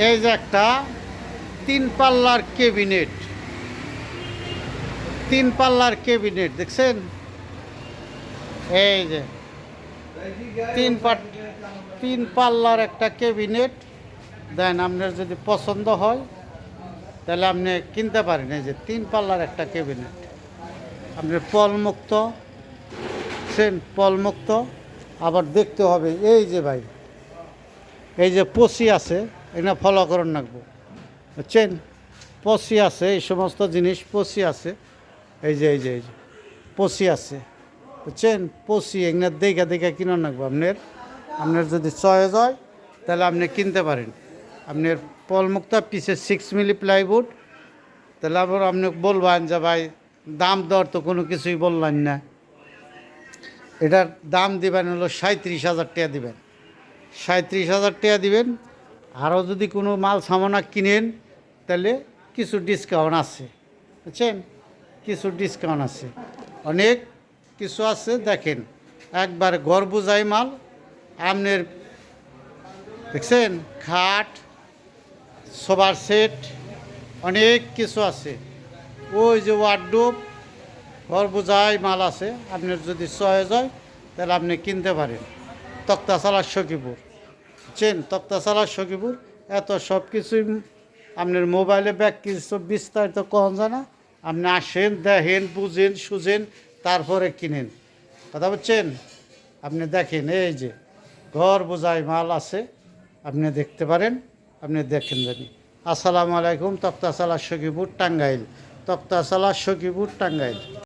এই যে একটা 3 পাল্লার ক্যাবিনেট, 3 পাল্লার ক্যাবিনেট দেখছেন? এই যে 3 পাল্লার একটা ক্যাবিনেট দেন, আপনার যদি পছন্দ হয় তাহলে আপনি কিনতে পারেন। এই যে 3 পাল্লার একটা ক্যাবিনেট, আপনার পলমুক্ত, পলমুক্ত। আবার দেখতে হবে এই যে ভাই, এই যে পসি আছে, এটা ফলো করুন রাখবো, বুঝছেন? পসি আছে, এই সমস্ত জিনিস পসি আছে। এই যে পসি আছে, বুঝছেন? পসি এগুলো দেখা দেখা কিনে রাখবো। আপনার যদি চয়েস হয় তাহলে আপনি কিনতে পারেন। আপনার পলমুক্ত পিসে 6 মিলি প্লাইউড। তাহলে আবার আপনি বলবেন যে ভাই দাম দর তো কোনো কিছুই বললেন না। এটার দাম দিবেন হলো 37,000 টাকা দিবেন, 37,000 টাকা দিবেন। আরও যদি কোনো মাল সামানা কিনেন তাহলে কিছু ডিসকাউন্ট আছে, বুঝছেন? কিছু ডিসকাউন্ট আছে, অনেক কিছু আছে। দেখেন একবার ঘর বোঝাই মাল আপনার, দেখছেন? খাট, সোফার সেট, অনেক কিছু আছে। ওই যে ওয়ার্ডরোব, ঘর বোঝাই মাল আছে। আপনার যদি চয়েস হয় তাহলে আপনি কিনতে পারেন। তক্তাশালা সখীপুর, বুঝছেন? তক্তাশালা সখীপুর। এত সব কিছুই আপনার মোবাইলে ব্যাক কিছু বিস্তারিত কখন যায় না। আপনি আসেন, দেখেন, বুঝেন, সুঝেন, তারপরে কিনেন। কথা বুঝছেন? আপনি দেখেন এই যে ঘর বোঝাই মাল আছে, আপনি দেখতে পারেন, আপনি দেখেন জানি। আসসালামু আলাইকুম। তক্তাশালা সখীপুর টাঙ্গাইল, তক্তাশালা সখীপুর টাঙ্গাইল।